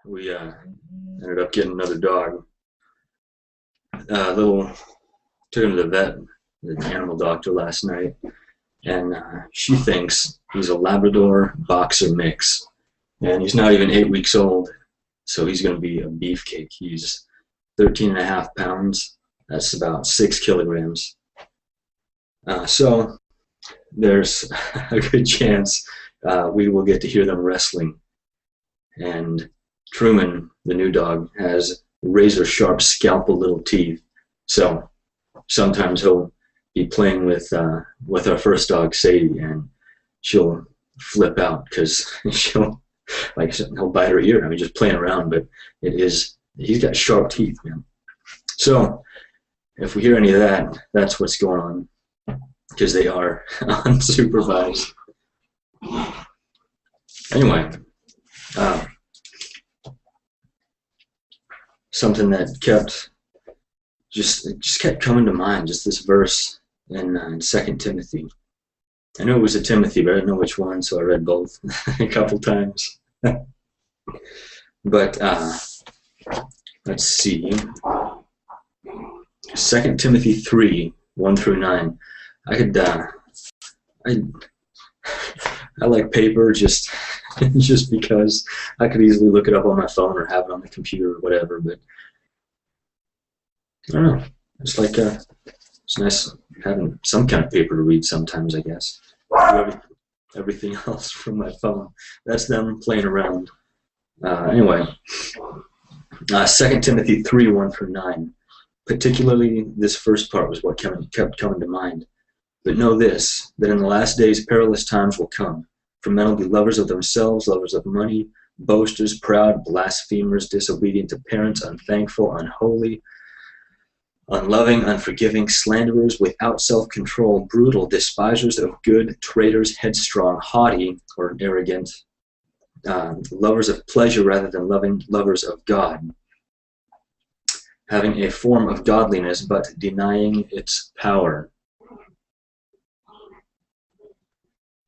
we ended up getting another dog. Took him to the vet, the animal doctor last night, and she thinks he's a Labrador Boxer mix, and he's not even 8 weeks old, so he's going to be a beefcake. He's 13.5 pounds. That's about 6 kilograms. So there's a good chance we will get to hear them wrestling. And Truman, the new dog, has razor-sharp scalpel little teeth. So sometimes he'll be playing with our first dog, Sadie, and she'll flip out because he'll bite her ear. I mean, just playing around, but he's got sharp teeth, man. So if we hear any of that, that's what's going on, because they are unsupervised. Anyway, something that kept coming to mind, just this verse in 2 Timothy. I knew it was a Timothy, but I didn't know which one, so I read both a couple times. But let's see. 2 Timothy 3, 1 through 9. I like paper just because I could easily look it up on my phone or have it on the computer or whatever, but I don't know. It's nice having some kind of paper to read sometimes, I guess. I do everything else from my phone. That's them playing around. Anyway, 2 Timothy 3, 1 through 9. Particularly this first part was what kept coming to mind. But know this, that in the last days perilous times will come. For men will be lovers of themselves, lovers of money, boasters, proud, blasphemers, disobedient to parents, unthankful, unholy, unloving, unforgiving, slanderers, without self-control, brutal, despisers of good, traitors, headstrong, haughty, or arrogant, lovers of pleasure rather than lovers of God, having a form of godliness but denying its power.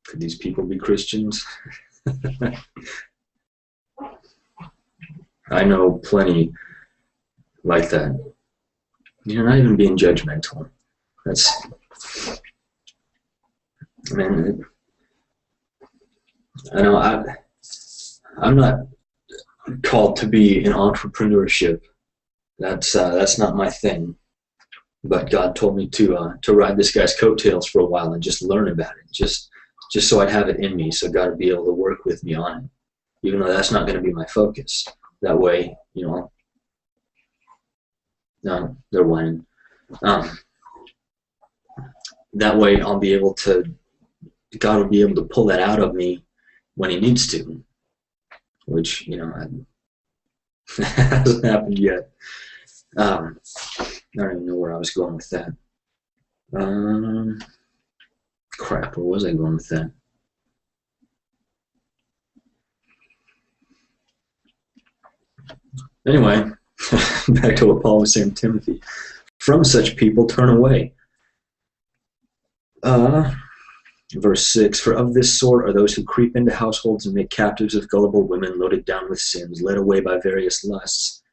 Could these people be Christians? I know plenty like that. You're not even being judgmental. I know I'm not called to be in entrepreneurship. That's not my thing. But God told me to ride this guy's coattails for a while and just learn about it, just so I'd have it in me, so God would be able to work with me on it, even though that's not going to be my focus. That way, no, they're whining. That way I'll be able to, God will be able to pull that out of me when He needs to, which, hasn't happened yet. I don't even know where I was going with that. Crap, where was I going with that? Anyway, back to what Paul was saying to Timothy. From such people turn away. Verse 6, for of this sort are those who creep into households and make captives of gullible women, loaded down with sins, led away by various lusts,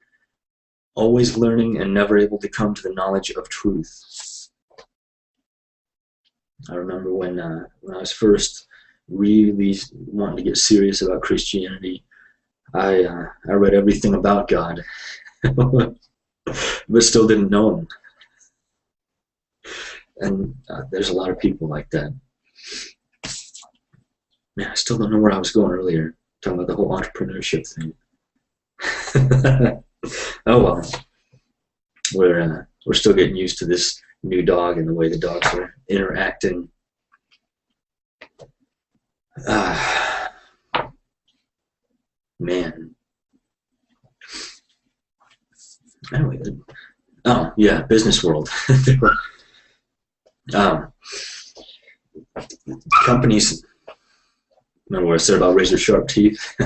always learning and never able to come to the knowledge of truth. I remember when I was first really wanting to get serious about Christianity, I read everything about God, but still didn't know Him. And there's a lot of people like that. Man, I still don't know where I was going earlier, talking about the whole entrepreneurship thing. Oh well, we're still getting used to this new dog and the way the dogs are interacting. Man. Anyway, oh yeah, business world. Companies, remember what I said about razor sharp teeth?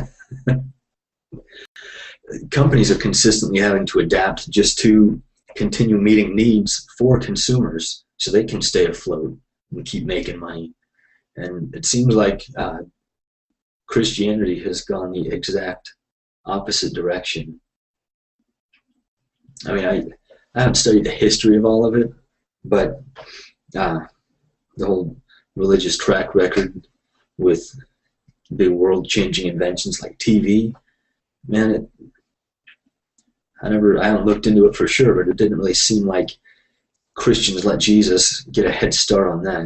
Companies are consistently having to adapt just to continue meeting needs for consumers so they can stay afloat and keep making money. And it seems like Christianity has gone the exact opposite direction. I mean, I haven't studied the history of all of it, but the whole religious track record with big world-changing inventions like TV, man, I haven't looked into it for sure, but it didn't really seem like Christians let Jesus get a head start on that.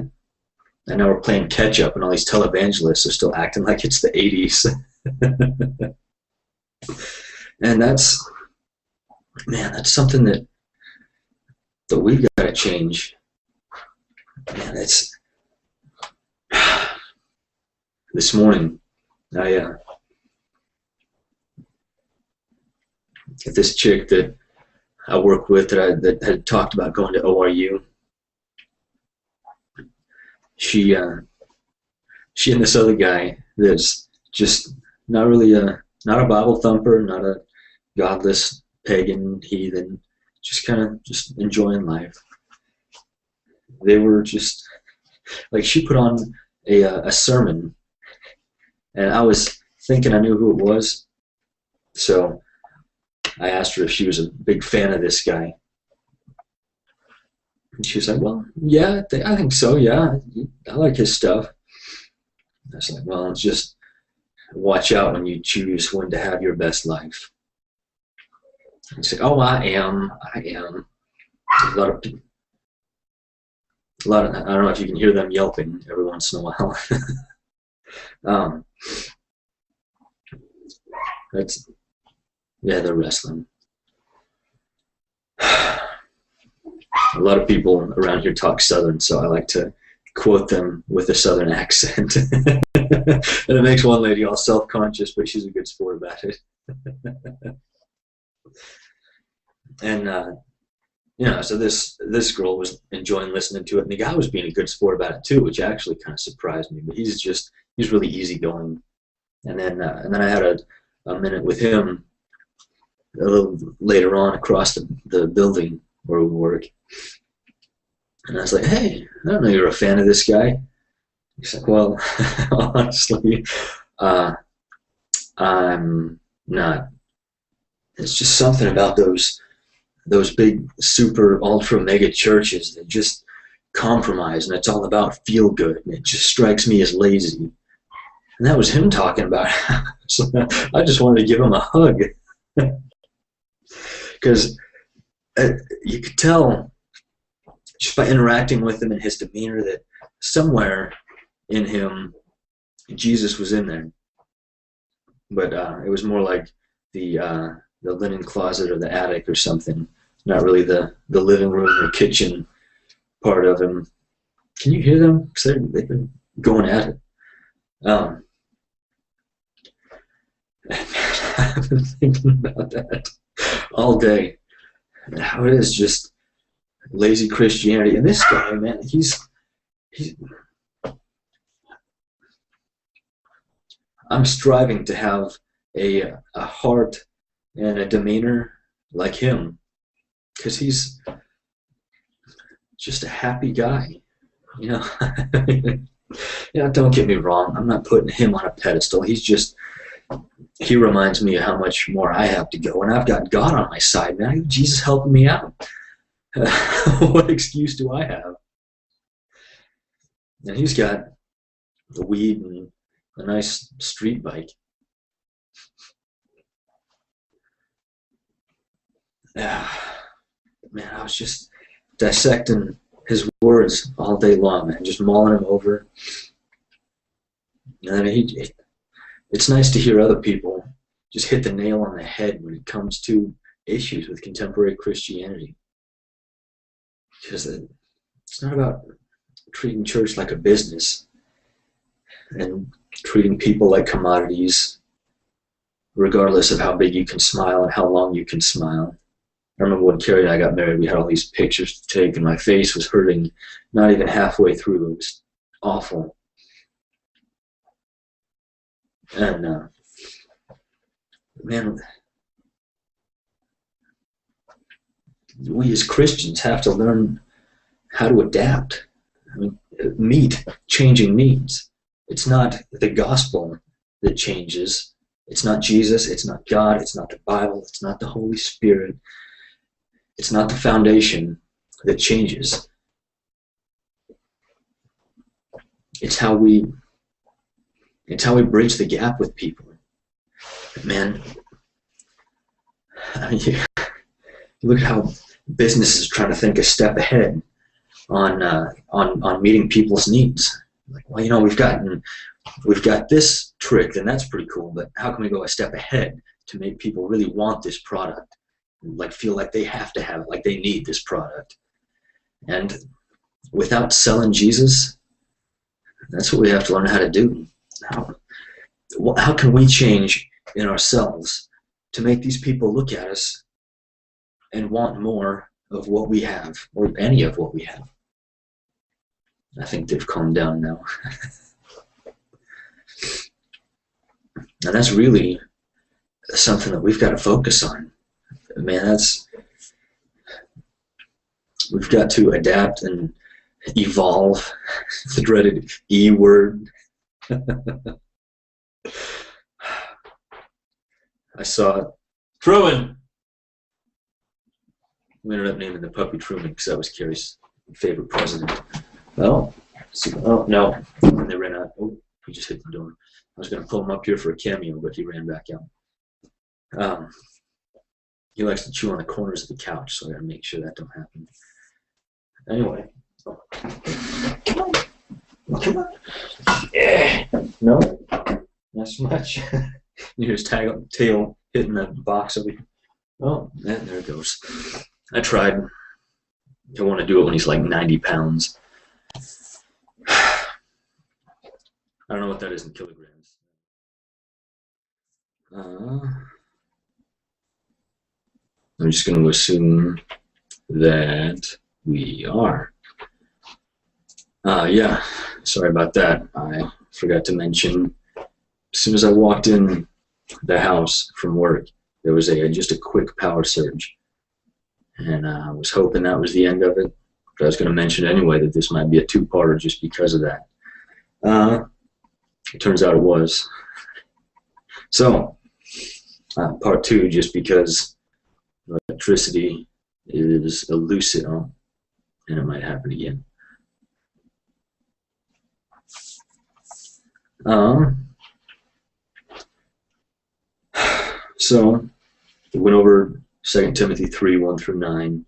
And now we're playing catch up, and all these televangelists are still acting like it's the 80s. And that's something that we've got to change. Man, this morning, this chick that I worked with that had talked about going to ORU. She and this other guy that's just not really not a Bible thumper, not a godless pagan heathen, just kind of just enjoying life. They were just like, she put on a sermon, and I was thinking I knew who it was, so I asked her if she was a big fan of this guy. And she was like, well, yeah, I think so, yeah. I like his stuff. I was like, well, just watch out when you choose when to have your best life. And she said, oh, I am. A lot of people. I don't know if you can hear them yelping every once in a while. They're wrestling. A lot of people around here talk Southern, so I like to quote them with a Southern accent. And it makes one lady all self-conscious, but she's a good sport about it. And so this girl was enjoying listening to it, and the guy was being a good sport about it too, which actually kind of surprised me. But he's really easygoing. And then I had a minute with him a little later on across the building where we work. And I was like, hey, I don't know you're a fan of this guy. He's like, well, honestly, I'm not. It's just something about those big, super, ultra, mega churches that just compromise, and it's all about feel good, and it just strikes me as lazy. And that was him talking about it. So I just wanted to give him a hug. Because you could tell just by interacting with him and his demeanor that somewhere in him Jesus was in there. But it was more like the linen closet or the attic or something, not really the living room or kitchen part of him. Can you hear them? Because they've been going at it. I've been thinking about that all day. And how it is just lazy Christianity. And this guy, man, I'm striving to have a heart and a demeanor like him, because he's just a happy guy, you know. Don't get me wrong, I'm not putting him on a pedestal. He reminds me of how much more I have to go, and I've got God on my side, man. I got Jesus helping me out. What excuse do I have? And he's got the weed and a nice street bike. Man, I was just dissecting his words all day long, man, just mulling them over. And it's nice to hear other people just hit the nail on the head when it comes to issues with contemporary Christianity. Because it's not about treating church like a business and treating people like commodities, regardless of how big you can smile and how long you can smile. I remember when Carrie and I got married, we had all these pictures to take, and my face was hurting not even halfway through. It was awful. And, man, we as Christians have to learn how to adapt. I mean, meet changing needs. It's not the gospel that changes. It's not Jesus, it's not God, it's not the Bible, it's not the Holy Spirit. It's not the foundation that changes. It's how we bridge the gap with people. Man, I mean, you look at how business is trying to think a step ahead on meeting people's needs. Like, well, you know, we've got this trick, and that's pretty cool, but how can we go a step ahead to make people really want this product, like feel like they have to have it, like they need this product? And without selling Jesus, that's what we have to learn how to do. How can we change in ourselves to make these people look at us and want more of what we have, or any of what we have? I think they've calmed down now. And that's really something that we've got to focus on. Man, we've got to adapt and evolve. The dreaded E word. I saw it. Truman! We ended up naming the puppy Truman because that was Carrie's favorite president. Oh no. And they ran out. Oh, he just hit the door. I was going to pull him up here for a cameo, but he ran back out. He likes to chew on the corners of the couch, so I got to make sure that don't happen. Anyway. Come on. Yeah. No? Not so much. You hear his tail hitting the box over here. Oh, there it goes. I tried. I want to do it when he's like 90 pounds. I don't know what that is in kilograms. I'm just going to assume that we are. Yeah, sorry about that. I forgot to mention, as soon as I walked in the house from work, there was just a quick power surge. And I was hoping that was the end of it. But I was going to mention anyway that this might be a two-parter just because of that. It turns out it was. So, part two, just because electricity is elusive, and it might happen again. So, we went over 2 Timothy 3, 1 through 9.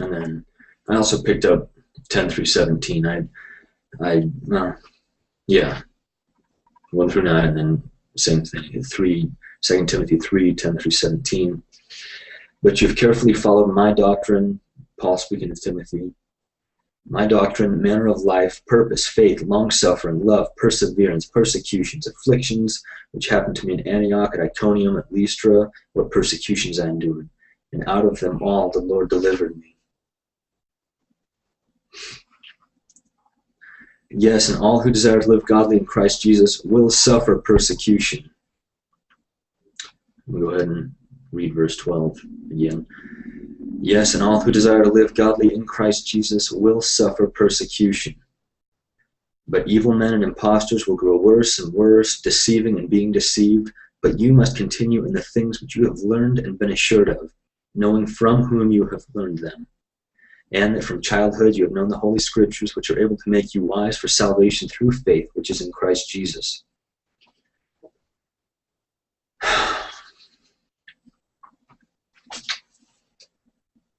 And then I also picked up 10 through 17. Yeah, 1 through 9, and then same thing, 2 Timothy 3, 10 through 17. But you've carefully followed my doctrine, Paul speaking to Timothy, my doctrine, manner of life, purpose, faith, long-suffering, love, perseverance, persecutions, afflictions, which happened to me in Antioch, at Iconium, at Lystra, what persecutions I endured. And out of them all the Lord delivered me. Yes, and all who desire to live godly in Christ Jesus will suffer persecution. We'll go ahead and read verse 12 again. Yes, and all who desire to live godly in Christ Jesus will suffer persecution. But evil men and impostors will grow worse and worse, deceiving and being deceived. But you must continue in the things which you have learned and been assured of, knowing from whom you have learned them. And that from childhood you have known the Holy Scriptures, which are able to make you wise for salvation through faith, which is in Christ Jesus.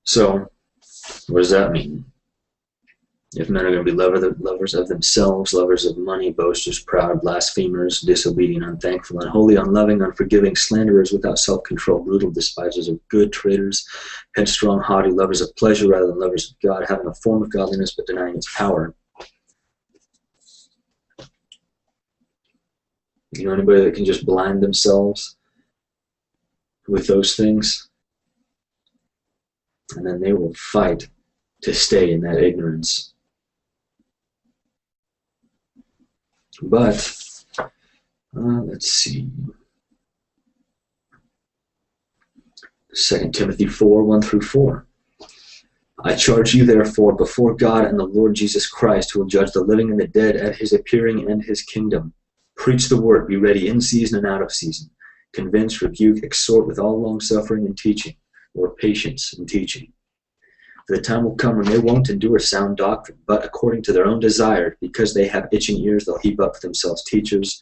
So, what does that mean? If men are going to be lovers of themselves, lovers of money, boasters, proud, blasphemers, disobedient, unthankful, unholy, unloving, unforgiving, slanderers, without self-control, brutal, despisers of good, traitors, headstrong, haughty, lovers of pleasure rather than lovers of God, having a form of godliness but denying its power. You know anybody that can just blind themselves with those things? And then they will fight to stay in that ignorance. But, let's see. 2 Timothy 4, 1 through 4. I charge you, therefore, before God and the Lord Jesus Christ, who will judge the living and the dead at his appearing and his kingdom. Preach the word, be ready in season and out of season. Convince, rebuke, exhort with all longsuffering and teaching, or patience in teaching. For the time will come when they won't endure sound doctrine, but according to their own desire, because they have itching ears, they'll heap up for themselves teachers,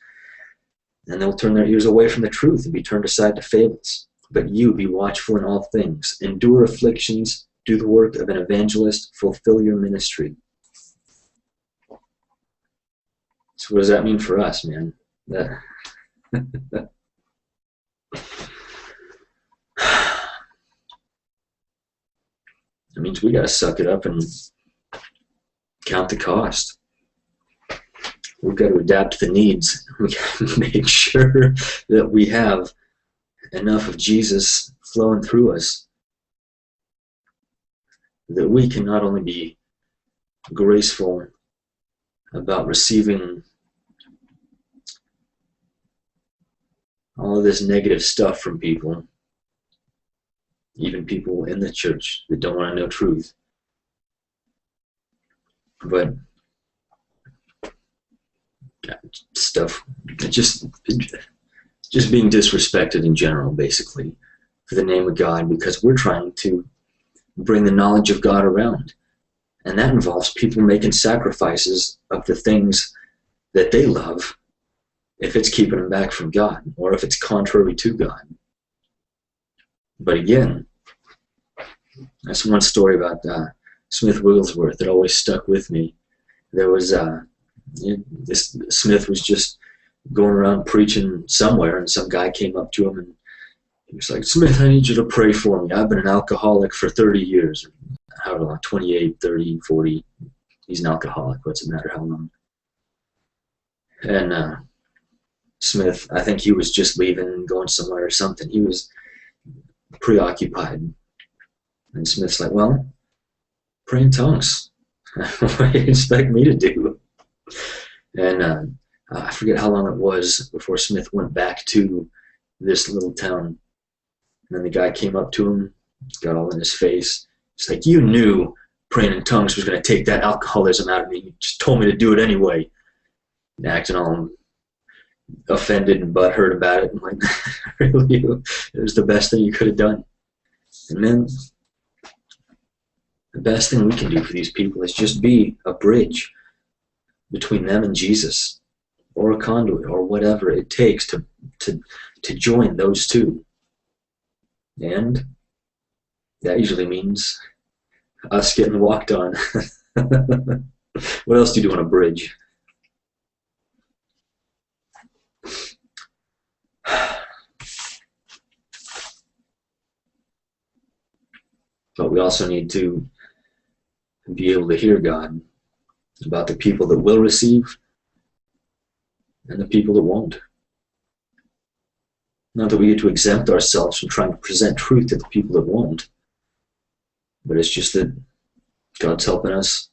and they'll turn their ears away from the truth and be turned aside to fables. But you be watchful in all things, endure afflictions, do the work of an evangelist, fulfill your ministry. So what does that mean for us, man? That it means we got to suck it up and count the cost. We've got to adapt to the needs. We got to make sure that we have enough of Jesus flowing through us, that we can not only be graceful about receiving all of this negative stuff from people, even people in the church that don't want to know truth, but stuff, just being disrespected in general, basically, for the name of God, because we're trying to bring the knowledge of God around. And that involves people making sacrifices of the things that they love if it's keeping them back from God, or if it's contrary to God. But again, that's one story about Smith Wigglesworth that always stuck with me. There was this Smith was just going around preaching somewhere, and some guy came up to him and he was like, "Smith, I need you to pray for me. I've been an alcoholic for 30 years. How long? 28, 30, 40. He's an alcoholic. What's it matter how long?" And Smith, I think he was just leaving and going somewhere or something. He was preoccupied. And Smith's like, "Well, pray in tongues. What do you expect me to do?" And I forget how long it was before Smith went back to this little town. And then the guy came up to him, got all in his face. It's like, "You knew praying in tongues was going to take that alcoholism out of me. You just told me to do it anyway." And acting all offended and butthurt about it. I'm like, really? It was the best thing you could have done. And then the best thing we can do for these people is just be a bridge between them and Jesus, or a conduit, or whatever it takes to join those two. And that usually means us getting walked on. What else do you do on a bridge? But we also need to be able to hear God about the people that will receive and the people that won't. Not that we get to exempt ourselves from trying to present truth to the people that won't, but it's just that God's helping us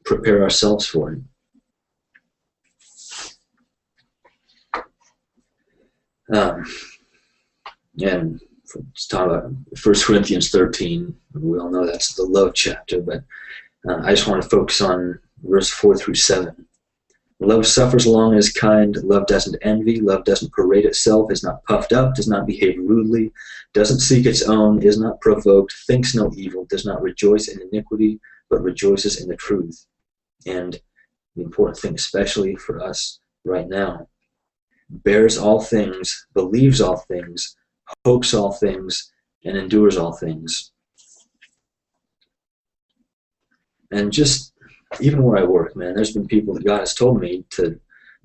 prepare ourselves for it. And let's talk about 1 Corinthians 13. We all know that's the love chapter, but I just want to focus on verse 4 through 7. Love suffers long and is kind. Love doesn't envy. Love doesn't parade itself, is not puffed up, does not behave rudely, doesn't seek its own, is not provoked, thinks no evil, does not rejoice in iniquity, but rejoices in the truth. And the important thing, especially for us right now, bears all things, believes all things, hopes all things, and endures all things. And just even where I work, man, there's been people that God has told me to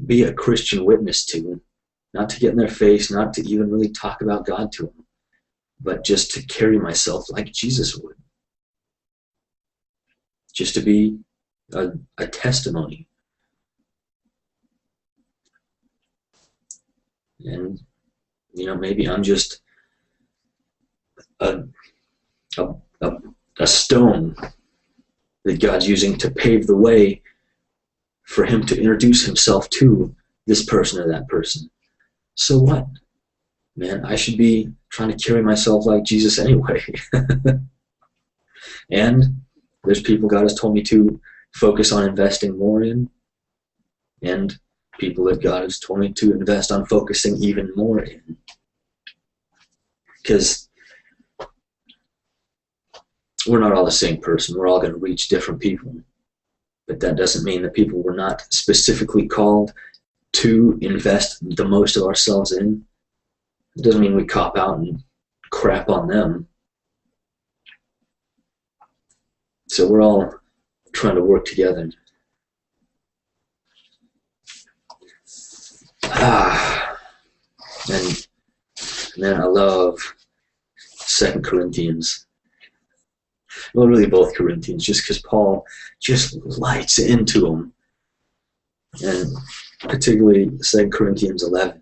be a Christian witness to, not to get in their face, not to even really talk about God to them, but just to carry myself like Jesus would. Just to be a testimony. And, you know, maybe I'm just a stone that God's using to pave the way for him to introduce himself to this person or that person. So what? Man, I should be trying to carry myself like Jesus anyway. And there's people God has told me to focus on investing more in, and people that God has told me to invest on focusing even more in. Because we're not all the same person. We're all going to reach different people. But that doesn't mean that people were not specifically called to invest the most of ourselves in. It doesn't mean we cop out and crap on them. So we're all trying to work together. And man, I love 2 Corinthians. Well, really both Corinthians, just because Paul just lights into them. And particularly 2 Corinthians 11.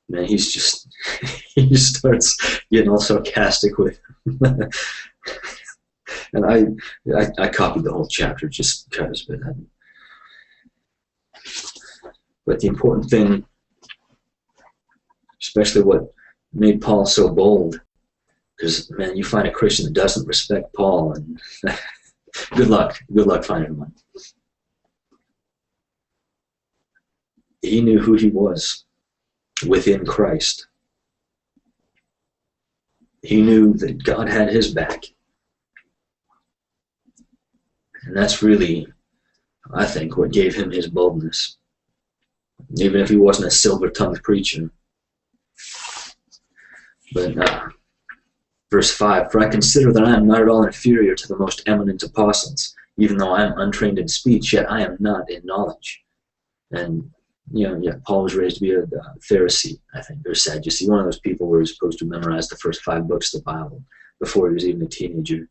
Man, he just starts getting all sarcastic with him. And I copied the whole chapter just because, but the important thing, especially what made Paul so bold, because man, you find a Christian that doesn't respect Paul, and good luck finding one. He knew who he was within Christ. He knew that God had his back. And that's really, I think, what gave him his boldness. Even if he wasn't a silver-tongued preacher. But verse 5, "For I consider that I am not at all inferior to the most eminent apostles. Even though I am untrained in speech, yet I am not in knowledge." And, Paul was raised to be a Pharisee, I think, or Sadducee, one of those people who were supposed to memorize the first 5 books of the Bible before he was even a teenager.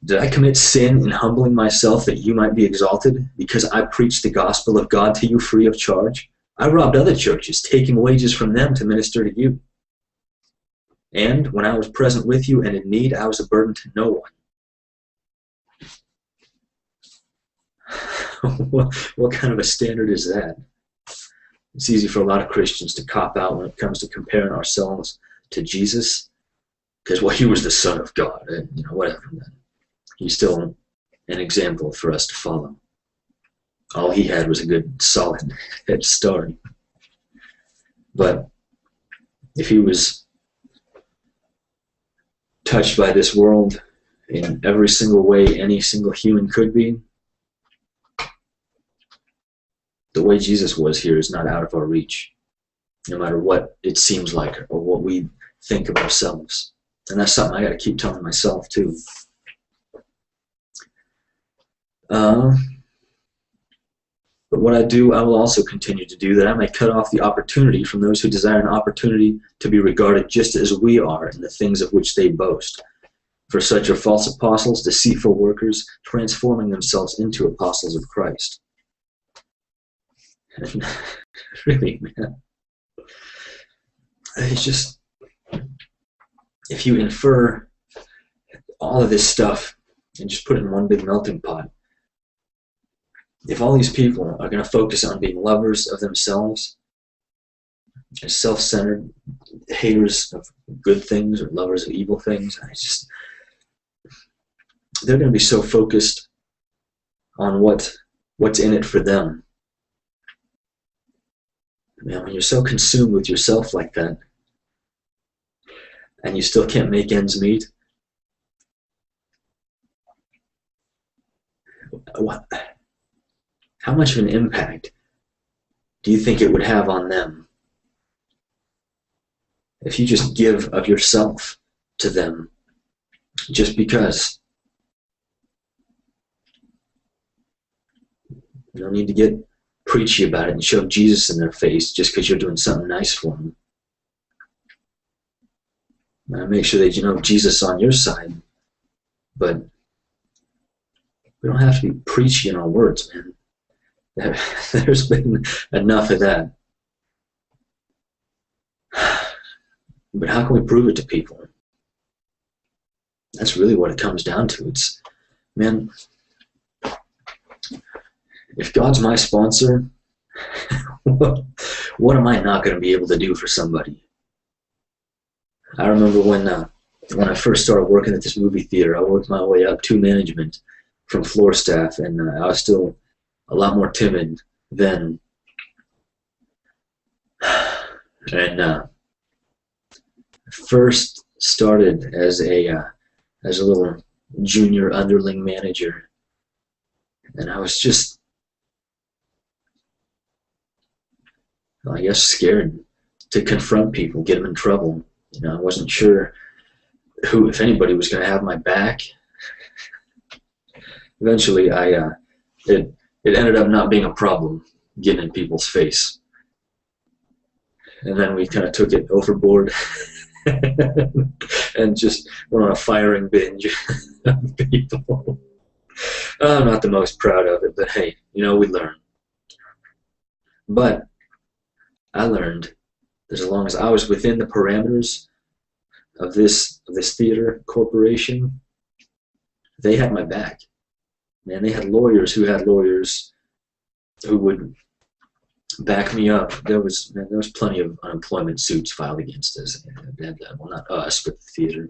"Did I commit sin in humbling myself that you might be exalted, because I preached the gospel of God to you free of charge? I robbed other churches, taking wages from them to minister to you. And when I was present with you and in need, I was a burden to no one." What kind of a standard is that? It's easy for a lot of Christians to cop out when it comes to comparing ourselves to Jesus, because, he was the Son of God, and, whatever. He's still an example for us to follow. All he had was a good, solid head start. But if he was touched by this world in every single way any single human could be, the way Jesus was here is not out of our reach, no matter what it seems like or what we think of ourselves. And that's something I got to keep telling myself too. But what I do, I will also continue to do, that I may cut off the opportunity from those who desire an opportunity to be regarded just as we are in the things of which they boast. For such are false apostles, deceitful workers, transforming themselves into apostles of Christ. And really, man, it's just, if you infer all of this stuff and just put it in one big melting pot, if all these people are going to focus on being lovers of themselves, self-centered, haters of good things or lovers of evil things, they're going to be so focused on what's in it for them. Man, when you're so consumed with yourself like that, and you still can't make ends meet, how much of an impact do you think it would have on them if you just give of yourself to them just because? You don't need to get preachy about it and shove Jesus in their face just because you're doing something nice for them. Make sure that you know Jesus on your side, but we don't have to be preachy in our words, man. There's been enough of that. But how can we prove it to people? That's really what it comes down to. It's, man, if God's my sponsor, what am I not going to be able to do for somebody? I remember when when I first started working at this movie theater, I worked my way up to management from floor staff, and I was still a lot more timid then. And first started as a little junior underling manager, and I was just, I guess, scared to confront people, get them in trouble. You know, I wasn't sure who, if anybody, was going to have my back. Eventually, it ended up not being a problem getting in people's face, and then we kind of took it overboard and just went on a firing binge of people. I'm not the most proud of it, but hey, you know, we learn. But I learned that as long as I was within the parameters of this theater corporation, they had my back. Man, they had lawyers who would back me up. There was plenty of unemployment suits filed against us. Well, not us, but the theater.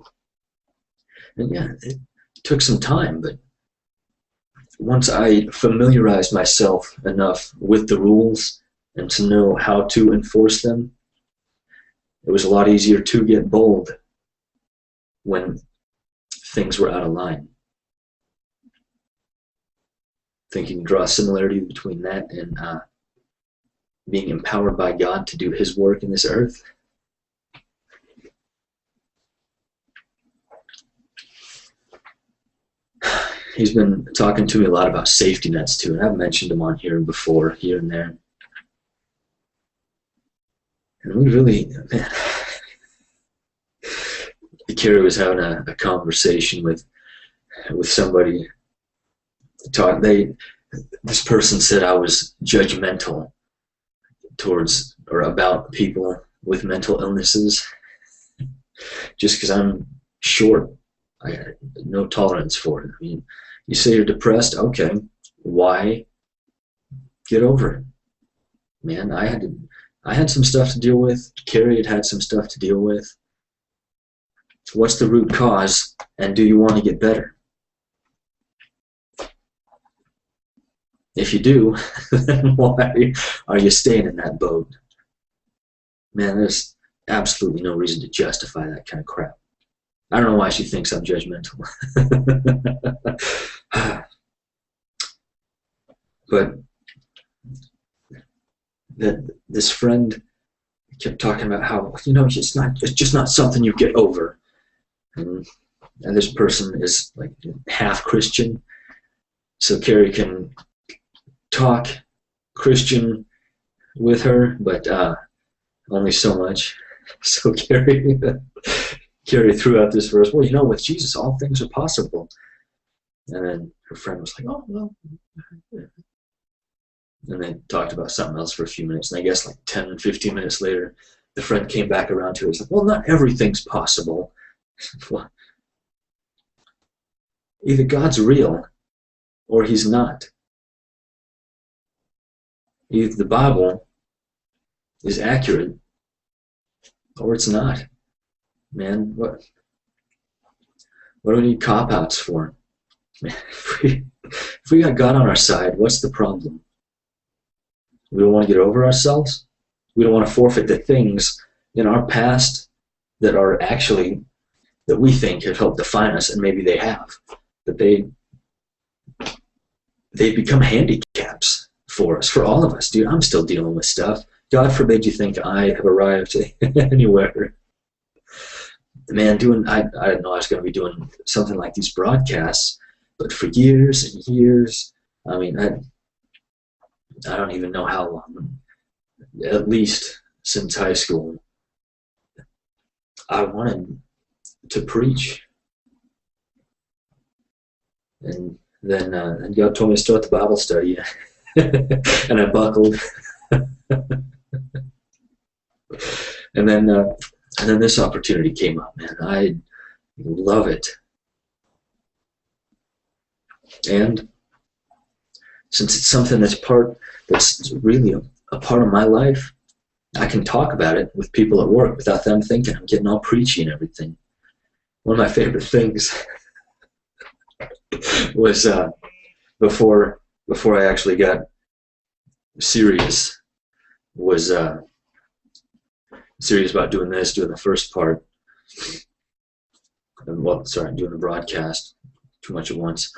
And yeah, it took some time, but once I familiarized myself enough with the rules and to know how to enforce them, it was a lot easier to get bold when things were out of line. I think you can draw a similarity between that and being empowered by God to do His work in this earth. He's been talking to me a lot about safety nets too, and I've mentioned them on here before, here and there. And we really, man, Carrie was having a conversation with somebody. This person said I was judgmental towards or about people with mental illnesses just because I'm short. I had no tolerance for it. I mean, you say you're depressed, okay, why? Get over it. Man, I had some stuff to deal with. Carrie had some stuff to deal with. What's the root cause, and do you want to get better? If you do, then why are you staying in that boat? Man, there's absolutely no reason to justify that kind of crap. I don't know why she thinks I'm judgmental. But this friend kept talking about how, you know, it's just not something you get over. And this person is like half Christian, so Carrie can talk Christian with her, but only so much. So Carrie threw out this verse, well, you know, with Jesus all things are possible. And then her friend was like, oh, well. And they talked about something else for a few minutes, and I guess like 10, 15 minutes later, the friend came back around to it. It's like, well, not everything's possible. Well, either God's real or He's not. Either the Bible is accurate or it's not. Man, what do we need cop-outs for? Man, if we got God on our side, what's the problem? We don't want to get over ourselves. We don't want to forfeit the things in our past that are actually, that we think have helped define us, and maybe they have. But they've become handicaps for us, for all of us. Dude, I'm still dealing with stuff. God forbid you think I have arrived anywhere. Man, I didn't know I was going to be doing something like these broadcasts, but for years and years, I mean, I don't even know how long, at least since high school, I wanted to preach. And then God told me to start the Bible study, and I buckled. And then this opportunity came up, man. I love it. And since it's something that's really a part of my life, I can talk about it with people at work without them thinking I'm getting all preachy and everything. one of my favorite things was before I actually got serious about doing the first part. Well, sorry, doing the broadcast too much at once.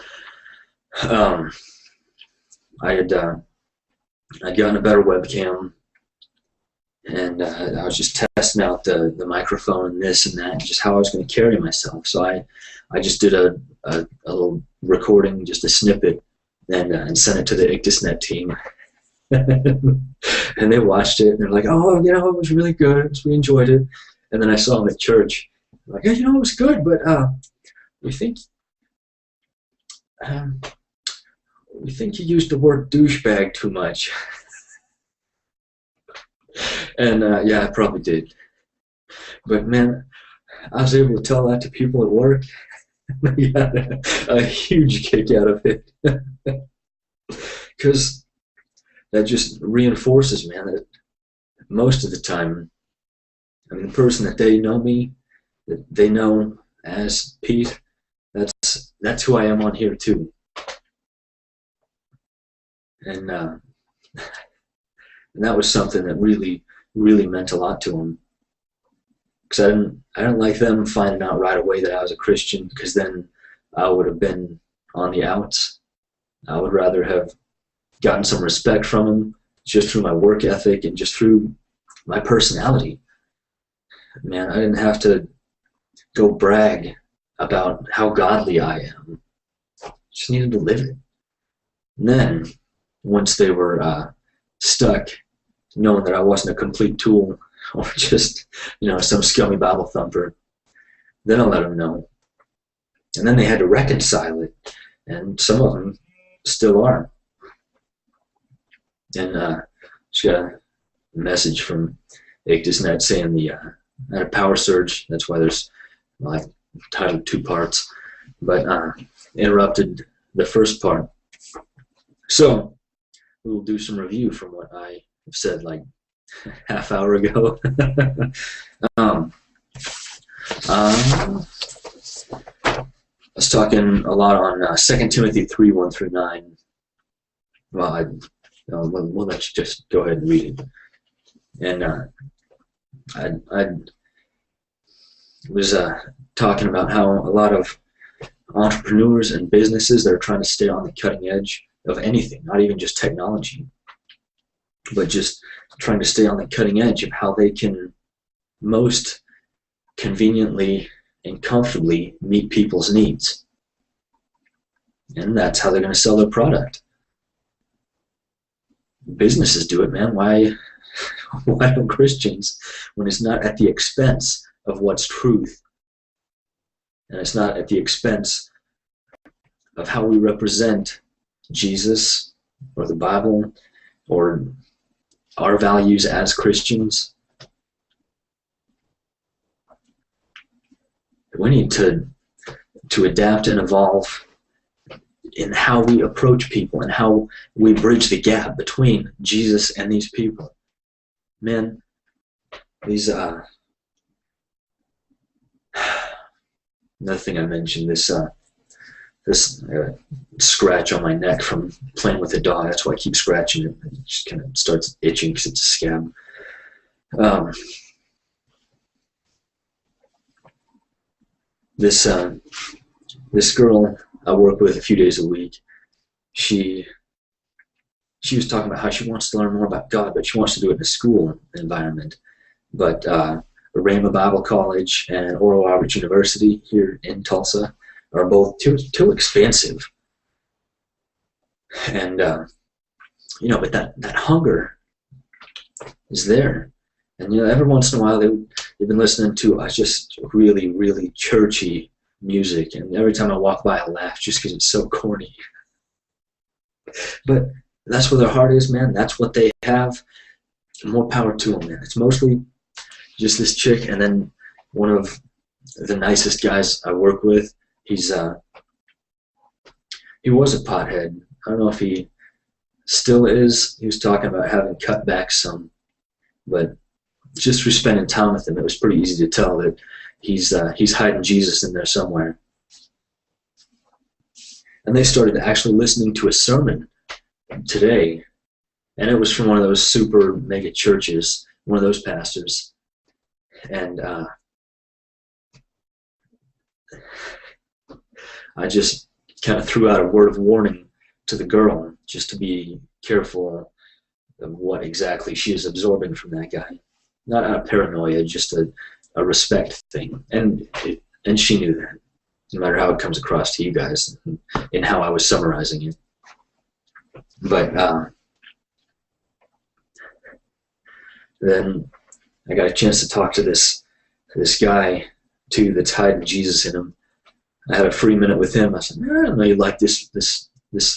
I'd gotten a better webcam, and I was just testing out the microphone and this and that, and just how I was going to carry myself. So I just did a little recording, just a snippet, and sent it to the IctusNet team. And they watched it, and they're like, "Oh, you know, it was really good. We enjoyed it." And then I saw them at church, like, "Yeah, you know, it was good, but we think you used the word douchebag too much." And yeah, I probably did. But man, I was able to tell that to people at work. They got a huge kick out of it. Because that just reinforces, man, that most of the time, I mean, the person that they know me, that they know as Pete, that's who I am on here too. And that was something that really meant a lot to them. Because I didn't like them finding out right away that I was a Christian, because then I would have been on the outs. I would rather have gotten some respect from them just through my work ethic and just through my personality. Man, I didn't have to go brag about how godly I am. Just needed to live it. And then, once they were stuck, knowing that I wasn't a complete tool or just, you know, some scummy Bible thumper, then I let them know. And then they had to reconcile it, and some of them still are. And just got a message from IctusNet saying I had a power surge. That's why there's, well, I've titled 2 parts, but interrupted the first part. So we will do some review from what I have said like half hour ago. I was talking a lot on 2 Timothy 3:1-9. Well, we'll let you just go ahead and read it. And I was talking about how a lot of entrepreneurs and businesses that are trying to stay on the cutting edge of anything, not even just technology, but just trying to stay on the cutting edge of how they can most conveniently and comfortably meet people's needs. And that's how they're going to sell their product. Businesses do it, man. Why don't Christians, when it's not at the expense of what's truth, and it's not at the expense of how we represent Jesus or the Bible or our values as Christians? We need to adapt and evolve in how we approach people and how we bridge the gap between Jesus and these people. Man, these another thing I mentioned, this scratch on my neck from playing with the dog. That's why I keep scratching it. It just kind of starts itching because it's a scab. This girl I work with a few days a week, she was talking about how she wants to learn more about God, but she wants to do it in a school environment. But Rhema Bible College and Oral Roberts University here in Tulsa are both too expensive. And you know, but that hunger is there. And you know, every once in a while they've been listening to just really churchy music, and every time I walk by I laugh just because it's so corny. But that's where their heart is, man. That's what they have. More power to them, man. It's mostly just this chick, and then one of the nicest guys I work with. He was a pothead. I don't know if he still is. He was talking about having cut back some, but just through spending time with him, it was pretty easy to tell that he's hiding Jesus in there somewhere. And they started actually listening to a sermon today, and it was from one of those super mega churches, one of those pastors. And I just kind of threw out a word of warning to the girl, just to be careful of what exactly she is absorbing from that guy. Not out of paranoia, just a respect thing. And she knew that, no matter how it comes across to you guys and how I was summarizing it. But then I got a chance to talk to this guy too that's hiding Jesus in him. I had a free minute with him. I said, I don't know you like this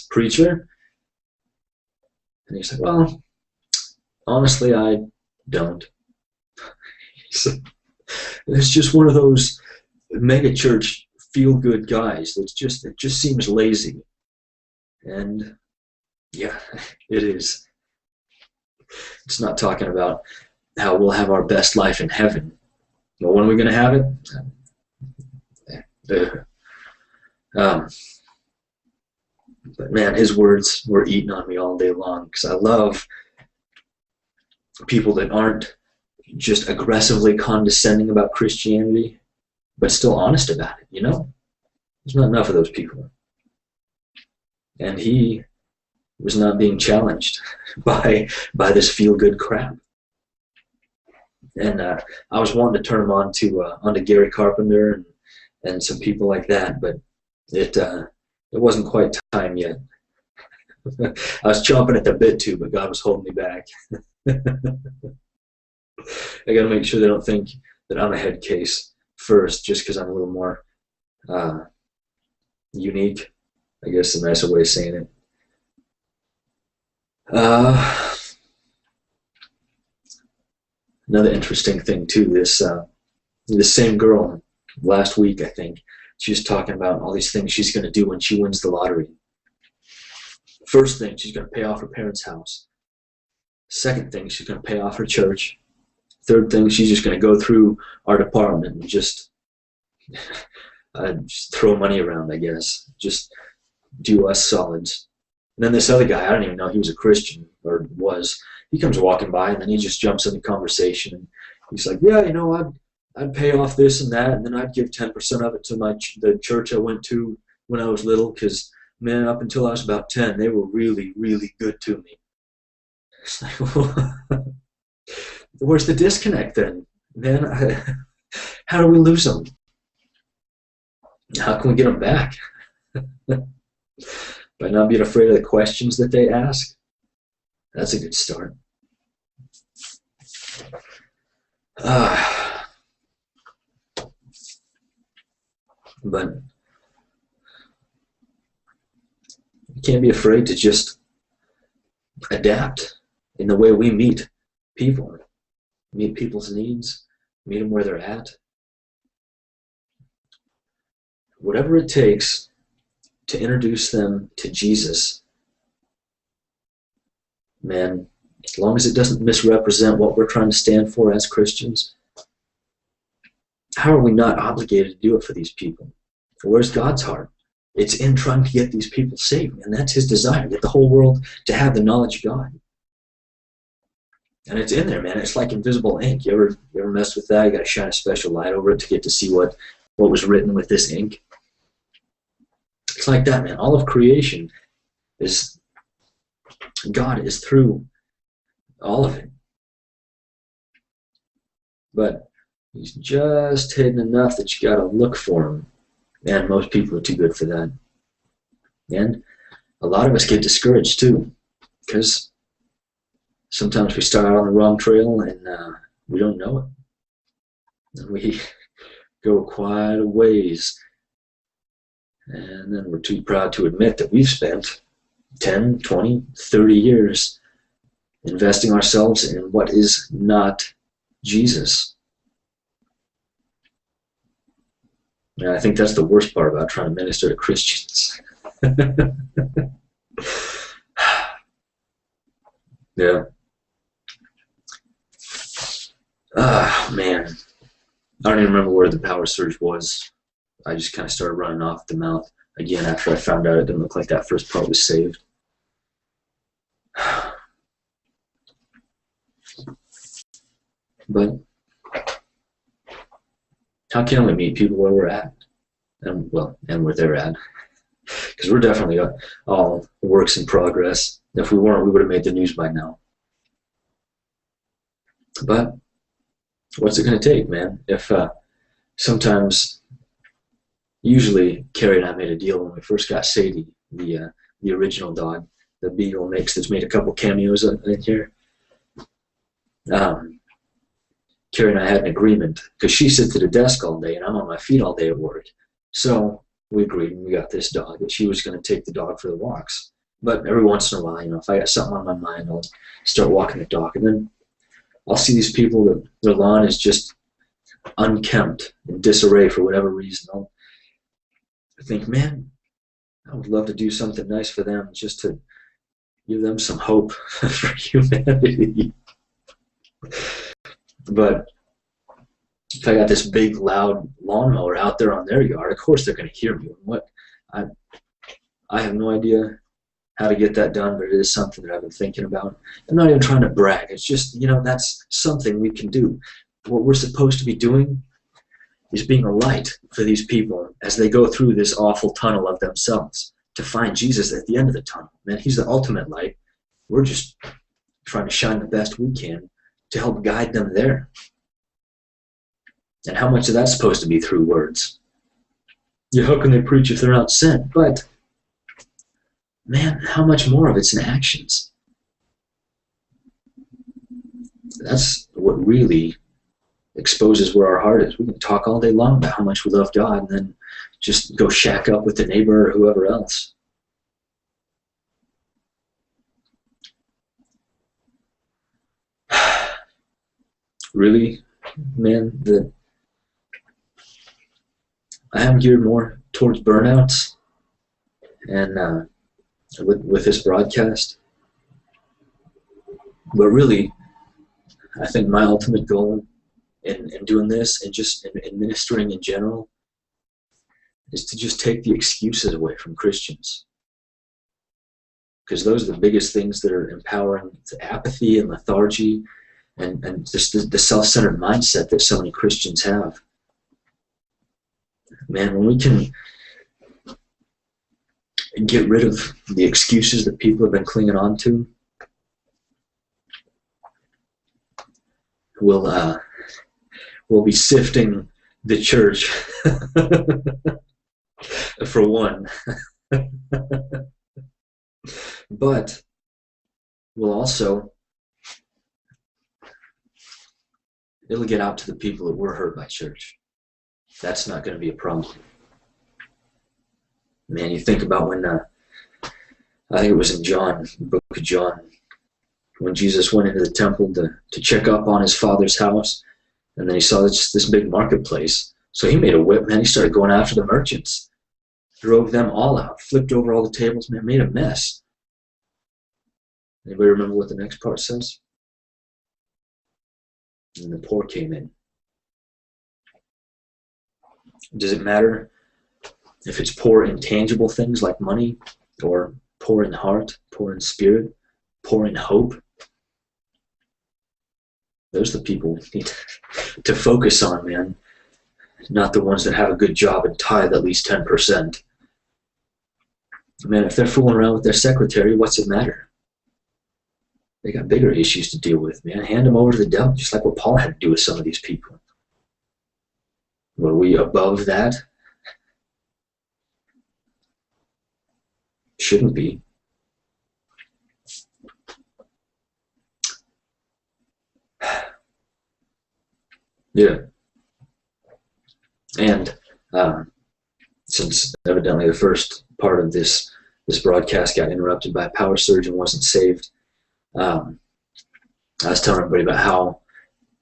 preacher. And he's like, well, honestly, I don't. He said, it's just one of those mega church feel-good guys that it just seems lazy. And yeah, it is. It's not talking about how we'll have our best life in heaven. Well, when are we going to have it? But man, his words were eating on me all day long, because I love people that aren't just aggressively condescending about Christianity, but still honest about it, you know? There's not enough of those people. And he was not being challenged by this feel-good crap. And I was wanting to turn him onto Gary Carpenter and some people like that, but it wasn't quite time yet. I was chomping at the bit too, but God was holding me back. I got to make sure they don't think that I'm a head case first, just because I'm a little more unique, I guess, a nicer way of saying it. Another interesting thing too, this same girl last week, I think, she was talking about all these things she's going to do when she wins the lottery. First thing, she's going to pay off her parents' house. Second thing, she's going to pay off her church. Third thing, she's just going to go through our department and just throw money around, I guess. Just do us solids. And then this other guy, I don't even know he was a Christian, or was. He comes walking by, and then he just jumps into conversation. And he's like, yeah, you know, I'd pay off this and that, and then I'd give 10% of it to the church I went to when I was little, because, man, up until I was about 10, they were really, really good to me. It's like, well, where's the disconnect then? Man, how do we lose them? How can we get them back? By not being afraid of the questions that they ask? That's a good start. But you can't be afraid to just adapt in the way we meet people. Meet people's needs, meet them where they're at. Whatever it takes to introduce them to Jesus, man, as long as it doesn't misrepresent what we're trying to stand for as Christians, how are we not obligated to do it for these people? Where's God's heart? It's in trying to get these people saved, and that's his desire, get the whole world to have the knowledge of God. And it's in there, man. It's like invisible ink. You ever mess with that? You got to shine a special light over it to get to see what was written with this ink. It's like that, man. All of creation is, God is through all of it. But he's just hidden enough that you got to look for him. And most people are too good for that. And a lot of us get discouraged too, because sometimes we start out on the wrong trail and we don't know it. And we go quite a ways. And then we're too proud to admit that we've spent 10, 20, 30 years investing ourselves in what is not Jesus. And I think that's the worst part about trying to minister to Christians. Yeah. Ah, man. I don't even remember where the power surge was. I just kind of started running off at the mouth again after I found out it didn't look like that first part was saved. But how can we meet people where we're at? And where they're at. Because we're definitely all works in progress. If we weren't, we would have made the news by now. But what's it going to take, man? If sometimes, usually, Carrie and I made a deal when we first got Sadie, the original dog, the Beagle mix that's made a couple cameos in here. Carrie and I had an agreement because she sits at a desk all day and I'm on my feet all day at work. So we agreed and we got this dog that she was going to take the dog for the walks. But every once in a while, if I got something on my mind, I'll start walking the dog. And then I'll see these people that their lawn is just unkempt, in disarray for whatever reason. I'll think, man, I would love to do something nice for them just to give them some hope for humanity. But if I got this big, loud lawnmower out there on their yard, of course they're going to hear me. I have no idea how to get that done, but it is something that I've been thinking about. I'm not even trying to brag. It's just, that's something we can do. What we're supposed to be doing is being a light for these people as they go through this awful tunnel of themselves to find Jesus at the end of the tunnel. Man, he's the ultimate light. We're just trying to shine the best we can to help guide them there. And how much of that's supposed to be through words? Yeah, how can they preach if they're not sent? But, man, how much more of it's in actions? That's what really exposes where our heart is. We can talk all day long about how much we love God and then just go shack up with the neighbor or whoever else. Really, man, I am geared more towards burnouts and with this broadcast. But really, I think my ultimate goal in doing this and just in ministering in general is to just take the excuses away from Christians. Because those are the biggest things that are empowering the apathy and lethargy and just the self-centered mindset that so many Christians have. Man, when we can get rid of the excuses that people have been clinging on to, we'll be sifting the church for one. But we'll also, it'll get out to the people that were hurt by church. That's not going to be a problem. Man, you think about when, I think it was in John, the book of John, when Jesus went into the temple to check up on his Father's house, and then he saw this big marketplace. So he made a whip, man. He started going after the merchants, drove them all out, flipped over all the tables, man, made a mess. Anybody remember what the next part says? And the poor came in. Does it matter if it's poor in tangible things like money, or poor in heart, poor in spirit, poor in hope? Those are the people we need to focus on, man. Not the ones that have a good job and tithe at least 10%. Man, if they're fooling around with their secretary, what's it matter? They got bigger issues to deal with, man. Hand them over to the devil, just like what Paul had to do with some of these people. Were we above that? Shouldn't be. Yeah. And since evidently the first part of this broadcast got interrupted by a power surge and wasn't saved, I was telling everybody about how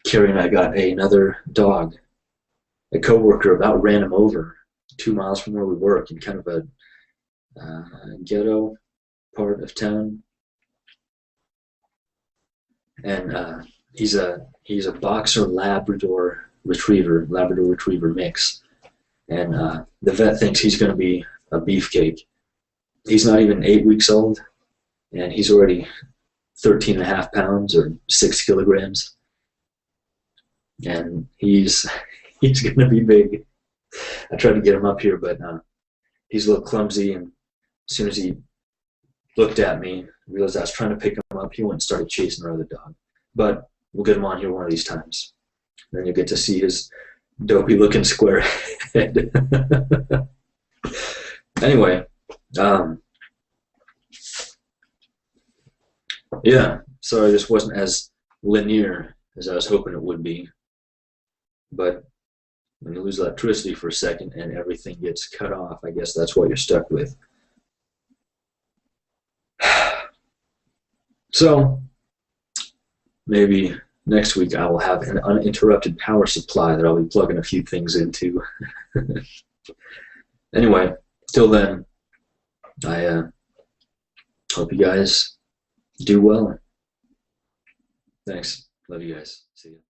Carrie and I got another dog. A coworker about ran him over 2 miles from where we work in kind of a ghetto part of town, and he's a boxer Labrador retriever, Labrador retriever mix, and the vet thinks he's going to be a beefcake. He's not even 8 weeks old, and he's already 13.5 pounds or 6 kilograms, and he's going to be big. I tried to get him up here, but he's a little clumsy, and as soon as he looked at me, realized I was trying to pick him up, he went and started chasing our other dog. But we'll get him on here one of these times. Then you'll get to see his dopey-looking square head. Anyway, yeah, sorry this wasn't as linear as I was hoping it would be. But when you lose electricity for a second and everything gets cut off, I guess that's what you're stuck with. So maybe next week I will have an uninterrupted power supply that I'll be plugging a few things into. Anyway, till then, I hope you guys do well. Thanks. Love you guys. See you.